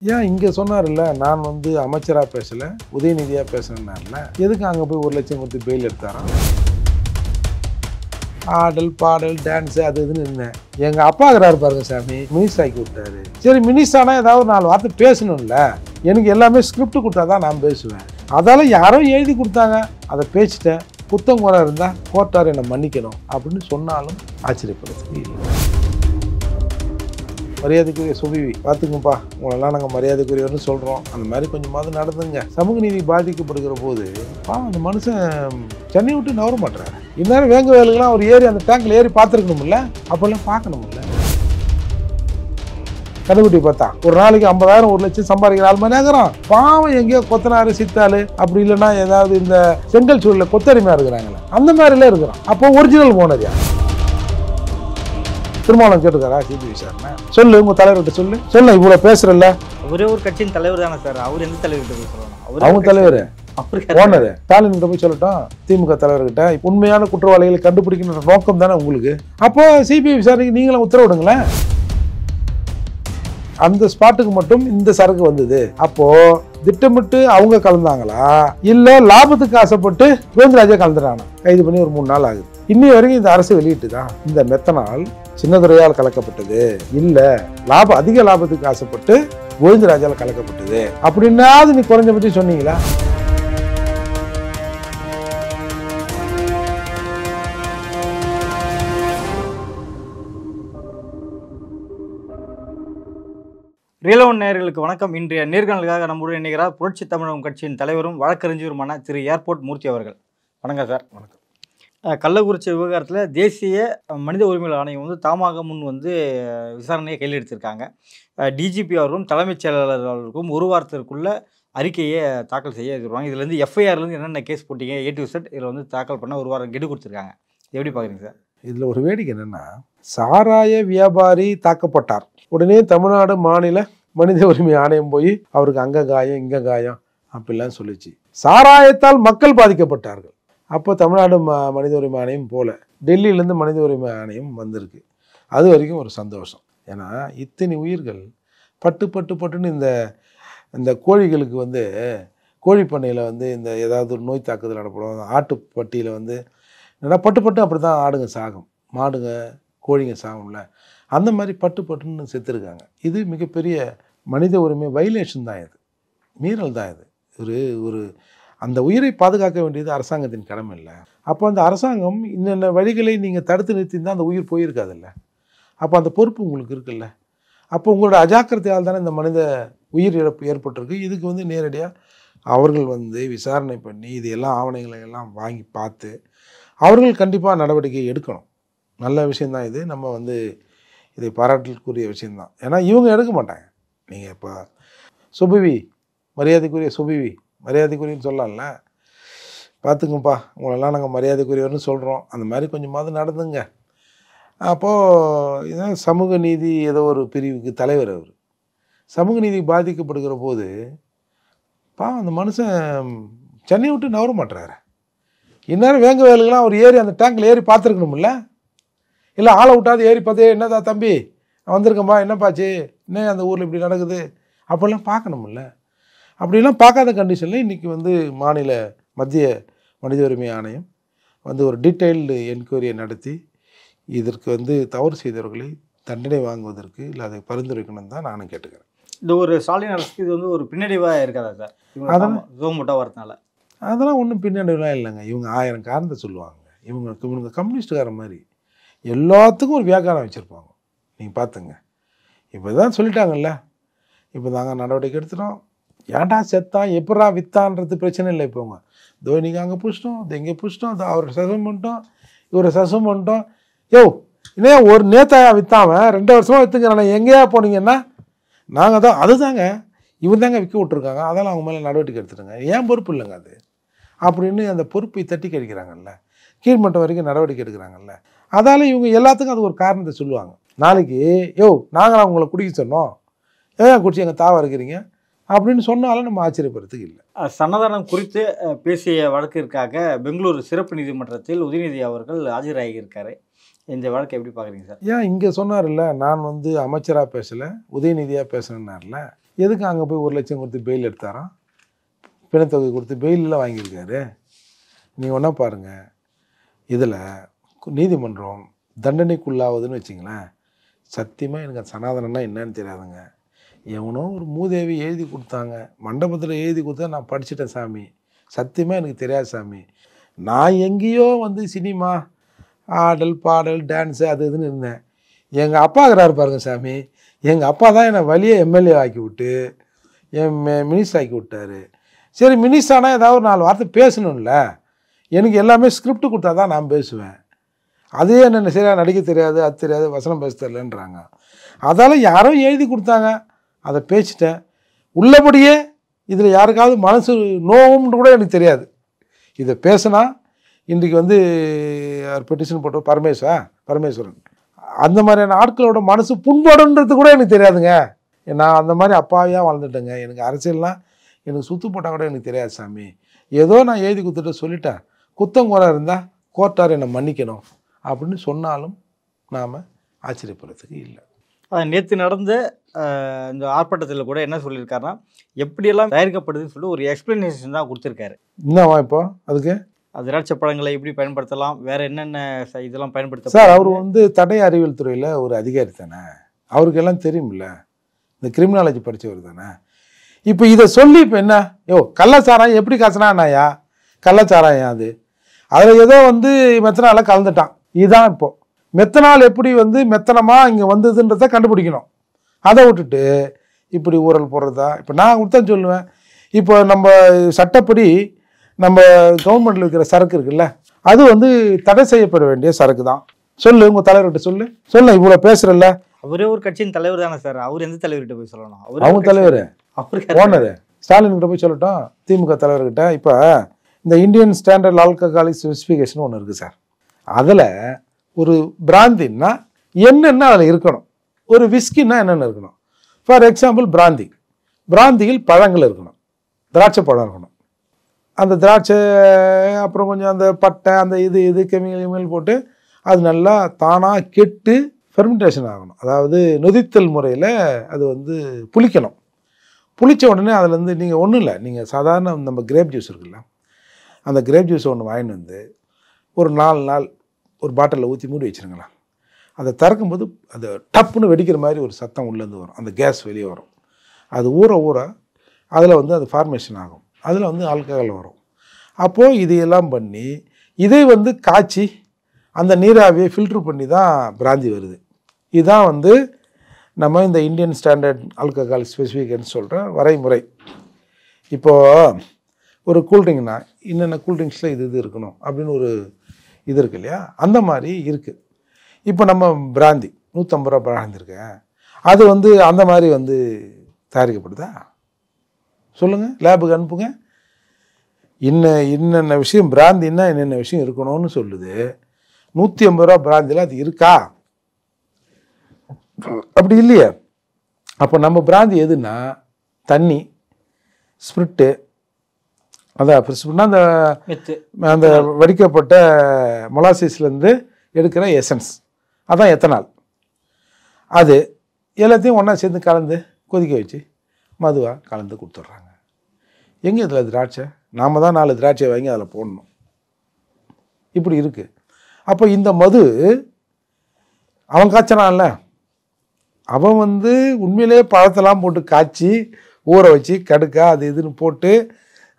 ஏன் இங்கே சொன்னார்ல, நான் வந்து அமைச்சராக பேசலை, உதயநிதியாக பேசுனேன்னார்ல, எதுக்கு அங்கே போய் 1 லட்சம் கொடுத்து பெயில் எடுத்தாராம்? ஆடல் பாடல் டான்ஸு அது இதுன்னு இருந்தேன். எங்கள் அப்பா இருக்கிறாரு பாருங்க சாமி, மினிஸ்டர் ஆக்கி விட்டாரு. சரி மினிஸ்டரானா ஏதாவது 4 வார்த்தை பேசணும்ல. எனக்கு எல்லாமே ஸ்கிரிப்ட் கொடுத்தா தான் நான் பேசுவேன். அதால் யாரோ எழுதி கொடுத்தாங்க, அதை பேசிட்டேன். குத்தம் குறை இருந்தால் கோர்ட்டார் என்னை மன்னிக்கணும் அப்படின்னு சொன்னாலும் ஆச்சரியப்படுறதுக்கு இல்லை. மரியாதைக்குரிய சுபிவி பார்த்துக்குங்கப்பா, உங்களெல்லாம் நாங்கள் மரியாதைக்குரியவர்னு சொல்கிறோம். அந்த மாதிரி கொஞ்சமாவது நடந்துங்க. சமூக நீதி பாதிக்கப்படுகிற போது அந்த மனுஷன் சென்னை விட்டு நவர மாட்டுறாரு. இந்நேரம் வேங்க வேலுக்கெல்லாம் அவர் ஏறி அந்த டேங்கில் ஏறி பார்த்துருக்கணும்ல, அப்போல்லாம் பார்க்கணும்ல. கண்ணுக்குட்டி பார்த்தா ஒரு நாளைக்கு 50,000 1 லட்சம் சம்பாதிக்கிற ஆள் மாதிரி ஆகிறான். பாவம் எங்கேயோ கொத்தனாரு சித்தாள் அப்படி இல்லைன்னா ஏதாவது இந்த செங்கல் சூழலில் கொத்தடிமையாக இருக்கிறாங்களே அந்த மாதிரிலாம் இருக்கிறான். அப்போ ஒரிஜினல் ஓனர் யார்? திருமாவளவன் கேட்டுக்காரா சிபி விசாரணை? சொல்லு, உங்க தலைவர்கிட்ட சொல்லு. இவ்வளவு பேசுறல்ல, ஒரே ஒரு கட்சியின் தலைவர் தானே சார். அவர் எந்த தலைவர்கிட்ட போய் சொல்லணும்? அவங்க தலைவர் ஓனர் ஸ்டாலின் கிட்ட போய் சொல்லட்டும். திமுக தலைவர்கிட்ட உண்மையான குற்றவாளிகளை கண்டுபிடிக்கின்ற நோக்கம் தானே உங்களுக்கு. அப்போ சிபிஐ விசாரணைக்கு நீங்களும் உத்தரவிடுங்களேன். அந்த ஸ்பாட்டுக்கு மட்டும் இந்த சரக்கு வந்தது. அப்போ திட்டமிட்டு அவங்க கலந்தாங்களா இல்ல லாபத்துக்கு ஆசைப்பட்டு கோவிந்தராஜா கலந்துறானா? கைது பண்ணி ஒரு 3 நாள் ஆகுது. இன்னி வரைக்கும் இந்த அரசு வெளியிட்டு தான் இந்த மெத்தனால் சின்னதுரையால் கலக்கப்பட்டது இல்ல, அதிக லாபத்துக்கு ஆசைப்பட்டு கோவிந்தராஜால் கலக்கப்பட்டது அப்படின்னாவது நீ குறைஞ்சபட்சம் சொன்னீங்களா? ரியல் ஒன் நேயர்களுக்கு வணக்கம். இன்றைய நேர்காணலுக்காக நம்முடன் இணைகிறார் புரட்சி தமிழகம் கட்சியின் தலைவரும் வழக்கறிஞருமான திரு ஏர்போர்ட் மூர்த்தி அவர்கள். வணக்கம் சார். வணக்கம். கள்ளக்குறிச்சி விவகாரத்தில் தேசிய மனித உரிமைகள் ஆணையம் வந்து தாமாக முன் வந்து விசாரணையை கையில் எடுத்திருக்காங்க. டிஜிபி அவர்களும் தலைமைச் செயலாளர் அவர்களுக்கும் 1 வாரத்திற்குள்ள அறிக்கையை தாக்கல் செய்ய இருக்கிறாங்க. இதுலேருந்து எஃப்ஐஆர்லேருந்து என்னென்ன கேஸ் போட்டிங்க A to Z இதில் வந்து தாக்கல் பண்ண 1 வாரம் கெடு கொடுத்துருக்காங்க. எப்படி பார்க்குறீங்க சார்? இதில் ஒரு வேடிக்கை என்னென்னா, சாராய வியாபாரி தாக்கப்பட்டார். உடனே தமிழ்நாடு மாநில மனித உரிமை ஆணையம் போய் அவருக்கு அங்கே காயம் இங்கே காயம் அப்படிலாம் சொல்லிச்சு. சாராயத்தால் மக்கள் பாதிக்கப்பட்டார்கள். அப்போ தமிழ்நாடு மனித உரிமை ஆணையம் போல டெல்லியிலேருந்து மனித உரிமை ஆணையம் வந்திருக்கு. அது வரைக்கும் ஒரு சந்தோஷம். ஏன்னா இத்தனை உயிர்கள் பட்டுன்னு இந்த கோழிகளுக்கு வந்து கோழி பண்ணையில் வந்து இந்த ஏதாவது ஒரு நோய் தாக்குதல் நடப்படும். ஆட்டுப்பட்டியில் வந்து என்னடா பட்டு அப்படி தான் ஆடுங்க சாகும், மாடுங்க கோழிங்க சாகும்ல, அந்த மாதிரி பட்டுன்னு செத்துருக்காங்க. இது மிகப்பெரிய மனித உரிமை வைலேஷன் தான், இது மீறல் தான். இது ஒரு அந்த உயிரை பாதுகாக்க வேண்டியது அரசாங்கத்தின் கடமை இல்லை. அப்போ அந்த அரசாங்கம் இன்னென்ன வழிகளை நீங்கள் தடுத்து நிறுத்தியிருந்தால் அந்த உயிர் போயிருக்காதில்ல. அப்போ அந்த பொறுப்பு உங்களுக்கு இருக்குல்ல. அப்போ உங்களோட அஜாக்கிரதையால் தானே இந்த மனித உயிர் இழப்பு ஏற்பட்டிருக்கு. இதுக்கு வந்து நேரடியாக அவர்கள் வந்து விசாரணை பண்ணி இது எல்லாம் ஆவணங்களை எல்லாம் வாங்கி பார்த்து அவர்கள் கண்டிப்பாக நடவடிக்கை எடுக்கணும். நல்ல விஷயந்தான் இது. நம்ம வந்து இதை பாராட்டலுக்குரிய விஷயந்தான். ஏன்னா இவங்க எடுக்க மாட்டாங்க. நீங்கள் இப்போ சுபிவி மரியாதைக்குரியன்னு சொல்லலாம்ல. பார்த்துங்கப்பா, உங்களெல்லாம் நாங்கள் மரியாதைக்குரியவர்னு சொல்கிறோம். அந்த மாதிரி கொஞ்சமாவது நடந்துங்க. அப்போது இதான் சமூக நீதி ஏதோ ஒரு பிரிவுக்கு தலைவர். அவர் சமூக நீதி பாதிக்கப்படுகிற போது அந்த மனுஷன் சென்னை விட்டு நவர மாட்டுறாரு. இந்நேரம் வேங்க வேலுக்கெல்லாம் அவர் ஏறி அந்த டேங்கில் ஏறி பார்த்துருக்கணும்ல. இல்லை ஆளை விட்டாது ஏறி பார்த்தே, என்னதா தம்பி நான் வந்திருக்கேன்பா, என்னப்பாச்சு, என்ன அந்த ஊரில் இப்படி நடக்குது அப்படிலாம் பார்க்கணும்ல. அப்படிலாம் பார்க்காத கண்டிஷனில் இன்றைக்கி வந்து மத்திய மனித உரிமை ஆணையம் வந்து ஒரு டீட்டெயில்டு என்கொயரியை நடத்தி இதற்கு வந்து தவறு செய்தவர்களை தண்டனை வாங்குவதற்கு இல்லை அதை பரிந்துரைக்கணும் தான் நானும் கேட்டுக்கிறேன். இந்த ஒரு ஸ்டாலின் அரசுக்கு இது வந்து ஒரு பின்னடைவாக இருக்காதா சார்? கவர்மெண்ட்டாக வரதுனால அதெல்லாம் ஒன்றும் பின்னடைவுலாம் இல்லைங்க. இவங்க 1000 காரணத்தை சொல்லுவாங்க. இவங்க கம்யூனிஸ்டுக்கார மாதிரி எல்லாத்துக்கும் ஒரு வியாக்காரம் வச்சுருப்பாங்க. நீங்கள் பார்த்துங்க. இப்போ தான் சொல்லிட்டாங்கல்ல, இப்போ தாங்க நடவடிக்கை எடுத்துட்டோம், ஏன்டா செத்தான் எப்படா வித்தான்றது பிரச்சனை இல்லை. இப்போங்க தோனிக்கு அங்கே பிடிச்சிட்டோம், அது இங்கே பிடிச்சிட்டோம், அது அவரை சஸ்பெண்ட் பண்ணிட்டோம், இவரை சஸ்பெண்ட் பண்ணிட்டோம். இன்னும் ஒரு நேத்தாயா வித்தாமன் 2 வருஷமாக விற்றுங்கிறானே, எங்கேயா போனீங்கன்னா நாங்கள் தான் அதுதாங்க இவன் தாங்க விற்க விட்ருக்காங்க, அதெல்லாம் அவங்க மேலே நடவடிக்கை எடுத்துட்டுங்க, ஏன் பொறுப்பு இல்லைங்க அது அப்படின்னு அந்த பொறுப்பை தட்டி கழிக்கிறாங்கல்ல. கீழ்மட்டம் வரைக்கும் நடவடிக்கை எடுக்கிறாங்கல்ல. அதால் இவங்க எல்லாத்துக்கும் அது ஒரு காரணத்தை சொல்லுவாங்க. நாளைக்கு நாங்கள் அவங்கள குடிக்க சொன்னோம், ஏன் குடிச்சு எங்கள் தாவ இருக்கிறீங்க அப்படின்னு சொன்னாலும் நம்ம ஆச்சரியப்படுறதுக்கு இல்லை. சன்னதானம் குறித்து பேசிய வழக்கிற்காக பெங்களூரு சிறப்பு நீதிமன்றத்தில் உதயநிதி அவர்கள் ஆஜராகியிருக்காரு. இந்த வழக்கை எப்படி பார்க்குறீங்க சார்? ஏன் இங்கே சொன்னார்ல, நான் வந்து அமைச்சராக பேசலை, உதயநிதியாக பேசுனேன்னார்ல, எதுக்கு அங்கே போய் 1 லட்சம் கொடுத்து பெயில் எடுத்தாராம்? பிணத்தொகை கொடுத்து பெயிலெலாம் வாங்கியிருக்காரு. நீங்கள் ஒன்றா பாருங்கள், இதில் நீதிமன்றம் தண்டனைக்குள்ளாவதுன்னு வச்சிங்களேன், சத்தியமாக எனக்கு அந்த சனாதனம்னா என்னன்னு தெரியாதுங்க. எவனோ ஒரு மூதேவி எழுதி கொடுத்தாங்க, மண்டபத்தில் எழுதி கொடுத்தா நான் படிச்சுட்டேன் சாமி, சத்தியமாக எனக்கு தெரியாது சாமி. நான் எங்கேயோ வந்து சினிமா ஆடல் பாடல் டான்ஸு அது இதுன்னு இருந்தேன். எங்கள் அப்பா இருக்கிறாரு பாருங்க சாமி, எங்கள் அப்பா தான் என்னை வழியே எம்எல்ஏ ஆக்கி விட்டு என் மினிஸ்டர் ஆக்கி விட்டார். சரி, மினிஸ்டர் ஆனால் ஏதாவது ஒரு 4 வார்த்தை பேசணும்ல, எனக்கு எல்லாமே ஸ்கிரிப்ட் கொடுத்தா தான் நான் பேசுவேன். அதே என்ன சரியாக நடிக்க தெரியாது, அது தெரியாது, வசனம் பேச தெரியலன்றாங்க. அதால் யாரோ எழுதி கொடுத்தாங்க, அதை பேசிட்டேன். உள்ளபடியே இதில் யாருக்காவது மனசு நோவும்னு கூட எனக்கு தெரியாது. இதை பேசினா இன்றைக்கு வந்து பெட்டிஷன் போட்டு பரமேஸ்வரன் அந்த மாதிரியான ஆட்களோட மனசு புண்படுன்றது கூட எனக்கு தெரியாதுங்க. நான் அந்த மாதிரி அப்பாவியாக வாழ்ந்துட்டேங்க. எனக்கு அரசியல்லாம் எனக்கு சுற்று போட்டால் கூட எனக்கு தெரியாது சாமி. ஏதோ நான் எழுதி கொடுத்துட்டு சொல்லிட்டேன், குத்தம் குறை இருந்தால் கோர்ட்டார் என்னை மன்னிக்கணும் அப்படின்னு சொன்னாலும் நாம் ஆச்சரியப்படுறதுக்கு இல்லை. நேற்று நடந்த இந்த ஆர்ப்பாட்டத்தில் கூட என்ன சொல்லியிருக்காருன்னா, எப்படியெல்லாம் தயாரிக்கப்படுதுன்னு சொல்லி ஒரு எக்ஸ்பிளனேஷன் தான் கொடுத்துருக்காரு. என்னவா இப்போ அதுக்கு திராட்சை பழங்களை எப்படி பயன்படுத்தலாம், வேற என்னென்ன இதெல்லாம் பயன்படுத்த சார்? அவர் வந்து தடை அறிவியல் துறையில் ஒரு அதிகாரி தானே, அவருக்கு எல்லாம் தெரியுமில்ல, இந்த கிரிமினாலஜி படித்தவர் தானே. இப்போ இதை சொல்லி இப்போ என்ன, கள்ளச்சாராயம் எப்படி காசுனாயா, கள்ளச்சாராயம் அது அதில் ஏதோ வந்து மெத்தனால கலந்துட்டான். இதுதான் இப்போது மெத்தனால் எப்படி வந்து மெத்தனமாக இங்கே வந்ததுன்றதை கண்டுபிடிக்கணும். அதை விட்டுட்டு இப்படி ஊரல் போடுறதா? இப்போ நான் கொடுத்தான் சொல்லுவேன். இப்போ நம்ம சட்டப்படி நம்ம கவர்மெண்ட்டில் இருக்கிற சரக்கு இருக்குல்ல, அது வந்து தடை செய்யப்பட வேண்டிய சரக்கு தான். சொல்லு, உங்கள் தலைவர்கிட்ட சொல்லு இவ்வளோ பேசுகிறல்ல. அவரே ஒரு கட்சியின் தலைவர் தானே சார், அவர் எந்த தலைவர்கிட்ட போய் சொல்லணும்? அவங்க தலைவர் ஓனர் ஸ்டாலின் கிட்ட போய் சொல்லட்டும், திமுக தலைவர்கிட்ட. இப்போ இந்த இந்தியன் ஸ்டாண்டர்ட் ஆல்கஹாலிக் ஸ்பெசிஃபிகேஷன் ஒன்று இருக்குது சார். அதில் ஒரு பிராந்தின்னா என்னென்ன அதில் இருக்கணும், ஒரு விஸ்கின்னா என்னென்ன இருக்கணும். ஃபார் எக்ஸாம்பிள் பிராந்தியில் பழங்கள் இருக்கணும், திராட்சை பழம் இருக்கணும். அந்த திராட்சை அப்புறம் கொஞ்சம் அந்த பட்டை அந்த இது கெமிக்கல் போட்டு அது நல்லா தானாக கெட்டு ஃபெர்மெண்டேஷன் ஆகணும். அதாவது நொதித்தல் முறையில் அது வந்து புளிக்கணும். புளித்த உடனே அதில் வந்து நீங்கள் ஒன்றும் இல்லை, நீங்கள் சாதாரண நம்ம கிரேப் ஜூஸ் இருக்குல்ல, அந்த கிரேப் ஜூஸ் ஒன்று வாங்கிட்டு வந்து ஒரு 4 நாள் ஒரு பாட்டிலில் ஊற்றி மூடி வச்சுருங்களேன். அதை திறக்கும்போது அது டப்புன்னு வெடிக்கிற மாதிரி ஒரு சத்தம் உள்ளேருந்து வரும், அந்த கேஸ் வெளியே வரும். அது ஊற அதில் வந்து அது ஃபார்மேஷன் ஆகும், அதில் வந்து ஆல்கஹால் வரும். அப்போது இதையெல்லாம் பண்ணி இதை வந்து காய்ச்சி அந்த நீராவியை ஃபில்ட்ரு பண்ணி தான் பிராந்தி வருது. இதுதான் வந்து நம்ம இந்த இந்தியன் ஸ்டாண்டர்ட் ஆல்கஹால் ஸ்பெசிஃபிகேஷன் சொல்கிற வரைமுறை. இப்போது ஒரு கூல்ட்ரிங்க்னா என்னென்ன கூல்ட்ரிங்க்ஸில் இது இருக்கணும் அப்படின்னு ஒரு இது இருக்கு இல்லையா, அந்த மாதிரி இருக்குது. இப்போ நம்ம பிராந்தி 150 ரூபா பிராந்தி இருக்கேன், அது வந்து அந்த மாதிரி வந்து தயாரிக்கப்படுதா? சொல்லுங்கள், லேபுக்கு அனுப்புங்க. இன்னென்ன விஷயம் பிராந்தின்னா என்னென்ன விஷயம் இருக்கணும்னு சொல்லுது. 150 ரூபா பிராந்தியில் அது இருக்கா? அப்படி இல்லையே. அப்போ நம்ம பிராந்தி எதுன்னா தண்ணி, ஸ்பிரிட்டு, அதான் ஸ்பிரிட்னா அந்த வடிக்கப்பட்ட மொலாசிஸ்லேருந்து எடுக்கிற எசன்ஸ், அதான் எத்தனால். அது எல்லாத்தையும் ஒன்றா சேர்ந்து கலந்து கொதிக்க வச்சு மதுவாக கலந்து கொடுத்துட்றாங்க. எங்கே இதில் திராட்சை? நாம் தான் 4 திராட்சை வாங்கி அதில் போடணும். இப்படி இருக்குது. அப்போ இந்த மது அவன் காய்ச்சனான்ல, அவன் வந்து உண்மையிலே பழத்தெல்லாம் போட்டு காய்ச்சி ஊற வச்சு கடுக்கா அது இதுன்னு போட்டு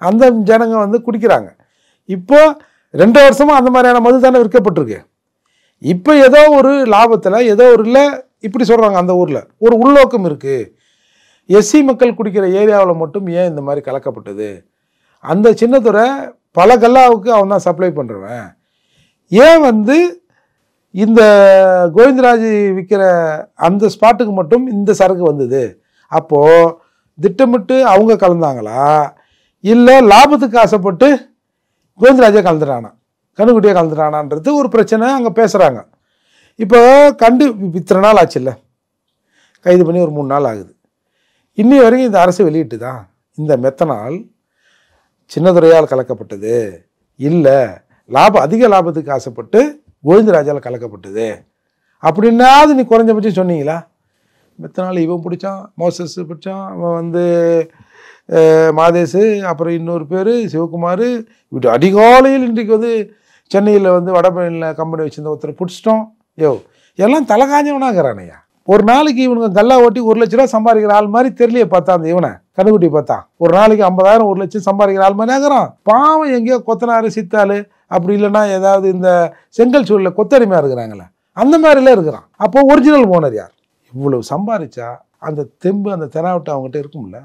அந்த ஜனங்க வந்து குடிக்கிறாங்க. இப்போ 2 வருஷமாக அந்த மாதிரியான மது தானே விற்கப்பட்டிருக்கு. இப்போ ஏதோ ஒரு லாபத்தில் ஏதோ ஒரு இல்லை இப்படி சொல்கிறாங்க. அந்த ஊரில் ஒரு உள்நோக்கம் இருக்குது. எஸ்சி மக்கள் குடிக்கிற ஏரியாவில் மட்டும் ஏன் இந்த மாதிரி கலக்கப்பட்டது? அந்த சின்னதுரை பல கல்லாவுக்கு அவன் தான் சப்ளை பண்ணுறவன். ஏன் வந்து இந்த கோவிந்தராஜ் விற்கிற அந்த ஸ்பாட்டுக்கு மட்டும் இந்த சரக்கு வந்தது? அப்போது திட்டமிட்டு அவங்க கலந்தாங்களா, இல்லை லாபத்துக்கு ஆசைப்பட்டு கோவிந்தராஜே கலந்துட்டானா, கண்ணுக்குட்டியே கலந்துட்டானான்றது ஒரு பிரச்சனை அங்கே பேசுகிறாங்க. இப்போ இத்தனை நாள் ஆச்சு இல்லை, கைது பண்ணி ஒரு 3 நாள் ஆகுது. இன்னி வரைக்கும் இந்த அரசு வெளியிட்டு தான் இந்த மெத்தனால் சின்னதுரையால் கலக்கப்பட்டது இல்லை, அதிக லாபத்துக்கு ஆசைப்பட்டு கோவிந்தராஜால் கலக்கப்பட்டது அப்படின்னாவது நீ குறைஞ்சபட்சம் சொன்னீங்களா? மெத்தனால் இவன் பிடிச்சான், மோசஸ் பிடிச்சான், அவன் வந்து மாதேஷு, அப்புறம் இன்னொரு பேர் சிவகுமார். இப்படி அதிகாலையில் இன்றைக்கு வந்து சென்னையில் வந்து வடபழனியில் கம்பெனி வச்சுருந்த ஒருத்தர் பிடிச்சிட்டோம். எல்லாம் தலை காஞ்சவனாகிறானையா. ஒரு நாளைக்கு இவனுங்க கல்லா ஓட்டி 1 லட்ச ரூபா சம்பாதிக்கிற ஆள் மாதிரி தெரியலையே பார்த்தா அந்த இவனை கண்ணுக்குட்டி பார்த்தா. ஒரு நாளைக்கு 50,000 1 லட்சம் சம்பாதிக்கிற ஆள் மாதிரி ஆகிறான். பாவம் எங்கேயோ கொத்தனாரு சித்தாள் அப்படி இல்லைன்னா ஏதாவது இந்த செங்கல் சூழலில் கொத்தடிமையாக இருக்கிறாங்களே அந்த மாதிரிலாம் இருக்கிறான். அப்போ ஒரிஜினல் ஓனர் யார்? இவ்வளவு சம்பாதிச்சா அந்த தெம்பு அந்த தெனாவட்டு அவங்ககிட்ட இருக்கும்ல.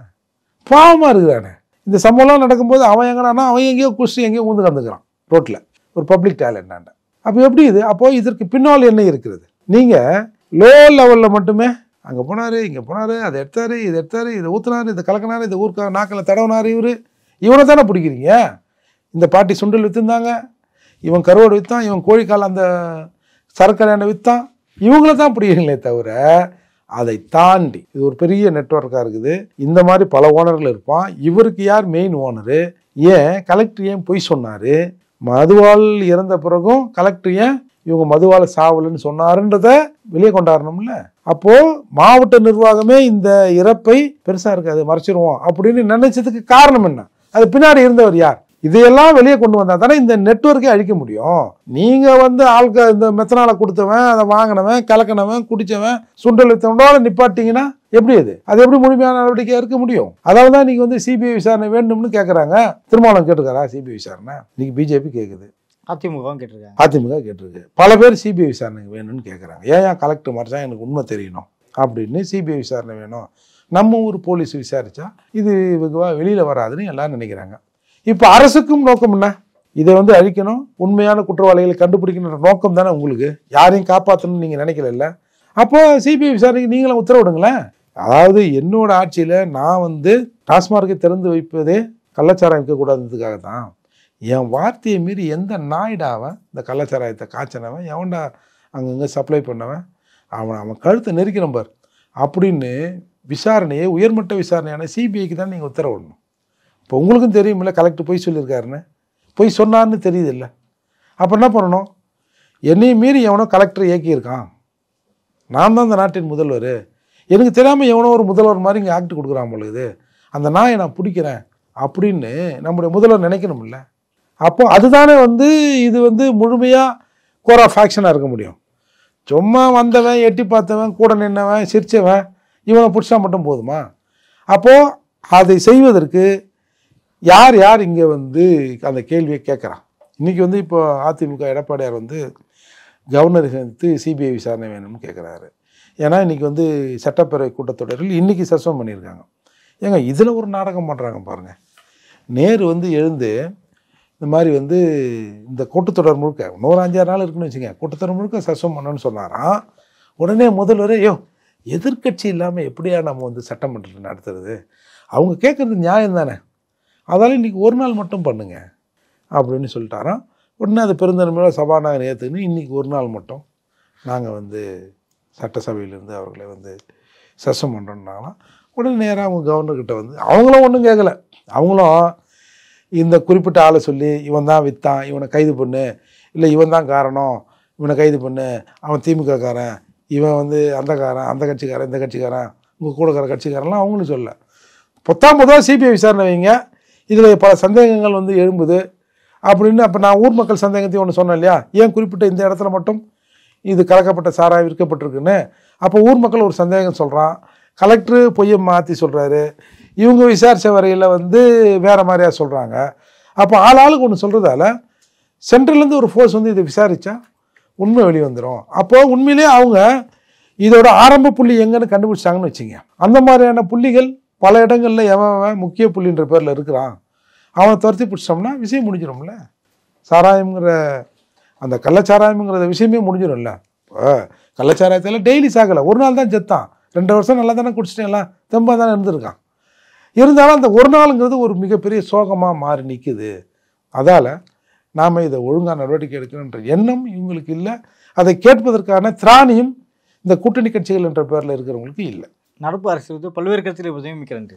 பாவமாக இருக்கிறானே. இந்த சம்பவம்லாம் நடக்கும்போது அவன் எங்கடானா அவன் எங்கேயோ குடிச்சு எங்கேயோ ஊந்து கந்துக்கிறான் ரோட்டில் ஒரு பப்ளிக் டாய்லெட்னாண்ட. அப்போ எப்படி இது? அப்போ இதற்கு பின்னால் என்ன இருக்கிறது? நீங்கள் லோ லெவலில் மட்டுமே அங்கே போனார், இங்கே போனார், அதை எடுத்தார், இதை எடுத்தார், இதை ஊற்றினார், இதை கலக்கினார், இந்த ஊருக்கு நாக்கில் தடவினார், இவனை தானே பிடிக்கிறீங்க. இந்த பாட்டி சுண்டல் விற்றுந்தாங்க, இவன் கருவாடு விற்றான், இவன் கோழிக்கால் அந்த சரக்கரையான விற்றான், இவங்கள தான் பிடிக்கிறீங்களே தவிர அதை தாண்டி இது ஒரு பெரிய நெட்வொர்க்காக இருக்குது. இந்த மாதிரி பல ஓனர்கள் இருப்பான். இவருக்கு யார் மெயின் ஓனரு? ஏன் கலெக்டர் ஏன் பொய் சொன்னார்? மதுவால் இறந்த பிறகும் கலெக்டர் ஏன் இவங்க மதுவால் சாவலன்னு சொன்னாருன்றத வெளியே கொண்டாடணும்ல. அப்போ மாவட்ட நிர்வாகமே இந்த இறப்பை பெருசா இருக்காது மறைச்சிருவோம் அப்படின்னு நினைச்சதுக்கு காரணம் என்ன? அது பின்னாடி இருந்தவர் யார்? இதையெல்லாம் வெளியே கொண்டு வந்தா தானே இந்த நெட்வொர்க்கை அழிக்க முடியும். நீங்க வந்து ஆள்க இந்த மெத்தனால கொடுத்தவன், அதை வாங்கினவன், கலக்கினவன், குடிச்சவன், சுண்டல் வித்தவனோட நிப்பாட்டிங்கன்னா எப்படி அது எப்படி முழுமையான நடவடிக்கையா இருக்க முடியும்? அதாவது தான் நீங்க வந்து சிபிஐ விசாரணை வேண்டும்னு கேட்கறாங்க. திருமாவளவன் கேட்டுக்காரா சிபிஐ விசாரணை? இன்னைக்கு பிஜேபி கேட்குது, அதிமுக கேட்டிருக்கு. பல பேர் சிபிஐ விசாரணைக்கு வேணும்னு கேட்குறாங்க. ஏன் கலெக்டர் மறைச்சா எனக்கு உண்மை தெரியணும் அப்படின்னு சிபிஐ விசாரணை வேணும். நம்ம ஊர் போலீஸ் விசாரிச்சா இது வெளியில் வராதுன்னு எல்லாரும் நினைக்கிறாங்க. இப்போ அரசுக்கும் நோக்கம் என்ன? இதை வந்து அழிக்கணும், உண்மையான குற்றவாளிகளை கண்டுபிடிக்கணுன்ற நோக்கம் தானே உங்களுக்கு. யாரையும் காப்பாற்றணும்னு நீங்கள் நினைக்கல. அப்போ சிபிஐ விசாரணைக்கு நீங்களும் உத்தரவிடுங்களேன். அதாவது என்னோட ஆட்சியில் நான் வந்து டாஸ்மார்க்கை திறந்து வைப்பதே கள்ளச்சாராயம் இருக்கக்கூடாதுன்றதுக்காக தான். என் வார்த்தையை மீறி எந்த நாயிடாவன் இந்த கள்ளச்சாராயத்தை காய்ச்சினவன், எவன்டா அங்கங்கே சப்ளை பண்ணவன், அவன் கழுத்தை நெருக்கி நம்பர் அப்படின்னு விசாரணையை உயர்மட்ட விசாரணையான சிபிஐக்கு தான் நீங்கள் உத்தரவிடணும். இப்போ உங்களுக்கும் தெரியுமில்ல கலெக்டர் பொய் சொல்லியிருக்காருன்னு, பொய் சொன்னார்னு தெரியுது இல்லை. அப்போ என்ன பண்ணணும்? என்னையும் மீறி எவனோ கலெக்டர் இயக்கியிருக்கான், நான் தான் இந்த நாட்டின் முதல்வர், எனக்கு தெரியாமல் எவனோ ஒரு முதல்வர் மாதிரி இங்கே ஆக்ட் கொடுக்குறான் பொழுது அந்த நாயை நான் பிடிக்கிறேன் அப்படின்னு நம்முடைய முதல்வர் நினைக்கணும்ல. அப்போ அதுதானே வந்து இது வந்து முழுமையாக கோர் ஆஃப் ஆக்ஷனாக இருக்க முடியும். சும்மா வந்தவன், எட்டி பார்த்தவன், கூட நின்னவன், சிரிச்சவன், இவனை பிடிச்சா மட்டும் போதுமா? அப்போது அதை செய்வதற்கு யார் யார் இங்கே வந்து அந்த கேள்வியை கேட்குறான்? இன்றைக்கி வந்து இப்போ அதிமுக எடப்பாடியார் வந்து கவர்னரை சந்தித்து சிபிஐ விசாரணை வேணும்னு கேட்குறாரு. ஏன்னா இன்றைக்கி வந்து சட்டப்பேரவை கூட்டத்தொடரில் இன்றைக்கி சஸ்பெண்ட் பண்ணியிருக்காங்க. ஏங்க இதில் ஒரு நாடகம் பண்ணுறாங்க பாருங்கள். நேரு வந்து எழுந்து இந்த மாதிரி வந்து இந்த கூட்டத்தொடர் முழுக்க இன்னொரு 5-6 நாள் இருக்குன்னு வச்சுங்க, கூட்டத்தொடர் முழுக்க சஸ்பெண்ட் பண்ணணும்னு சொன்னாராம். உடனே முதல்வர் எதிர்கட்சி இல்லாமல் எப்படியா நம்ம வந்து சட்டமன்றத்தை நடத்துறது, அவங்க கேட்குறது நியாயம் தானே, அதால் இன்றைக்கி ஒரு நாள் மட்டும் பண்ணுங்க அப்படின்னு சொல்லிட்டாராம். உடனே அது பெருந்தன்மையோட சபாநாயகர் ஏற்றுக்குன்னு இன்றைக்கி ஒரு நாள் மட்டும் நாங்கள் வந்து சட்டசபையிலேருந்து அவர்களை வந்து சஸ்பெண்ட் பண்ணுறோன்னாலாம். உடனே நேராக அவங்க கவர்னர்கிட்ட வந்து அவங்களும் ஒன்றும் கேட்கல. அவங்களும் இந்த குறிப்பிட்ட ஆளை சொல்லி இவன் தான் விற்றான், இவனை கைது பண்ணு, இல்லை இவன் தான் காரணம், இவனை கைது பண்ணு, அவன் திமுக காரன், இவன் வந்து அந்த காரன், அந்த கட்சிக்காரன், இந்த கட்சிக்காரன், உங்கள் கூடக்கிற கட்சிக்காரன்லாம் அவங்களும் சொல்ல. பொதுவாக சிபிஐ விசாரணை வைங்க, இதில் பல சந்தேகங்கள் வந்து எழும்புது அப்படின்னு. அப்போ நான் ஊர் மக்கள் சந்தேகத்தையும் ஒன்று சொன்னேன் இல்லையா, ஏன் குறிப்பிட்ட இந்த இடத்துல மட்டும் இது கலக்கப்பட்ட சாராயம் விற்கப்பட்டிருக்குன்னு. அப்போ ஊர் மக்கள் ஒரு சந்தேகம் சொல்கிறான், கலெக்டரு பொய்யை மாற்றி சொல்கிறாரு, இவங்க விசாரித்த வரையில் வந்து வேறு மாதிரியாக சொல்கிறாங்க. அப்போ ஆளுக்கு ஒன்று சொல்கிறதால சென்ட்ரல்லேருந்து ஒரு ஃபோர்ஸ் வந்து இதை விசாரித்தா உண்மை வெளியே வந்துடும். அப்போது உண்மையிலே அவங்க இதோட ஆரம்ப புள்ளி எங்கன்னு கண்டுபிடிச்சாங்கன்னு வச்சுங்க. அந்த மாதிரியான புள்ளிகள் பல இடங்களில் எவன் முக்கிய புள்ளின்ற பேரில் இருக்கிறான் அவனை துரத்தி பிடிச்சோம்னா விஷயம் முடிஞ்சிடும்ல. சாராயம்ங்கிற அந்த கள்ளச்சாராயம்ங்கிற விஷயமே முடிஞ்சிடும்ல. இப்போ கள்ளச்சாராயத்தில் டெய்லி சாகலை, ஒரு நாள் தான் செத்தான், 2 வருஷம் நல்லா தானே குடிச்சிட்டேன், எல்லாம் தெம்பாக தானே இருந்திருக்கான். இருந்தாலும் அந்த ஒரு நாளுங்கிறது ஒரு மிகப்பெரிய சோகமாக மாறி நிற்குது. அதால் நாம் இதை ஒழுங்காக நடவடிக்கை எடுக்கணுன்ற எண்ணம் இவங்களுக்கு இல்லை. அதை கேட்பதற்கான திராணியும் இந்த கூட்டணி கட்சிகள் என்ற பேரில் இருக்கிறவங்களுக்கு இல்லை. நடப்பு அரசு பல்வேறு கருத்தில் நியமிக்கிறேன்.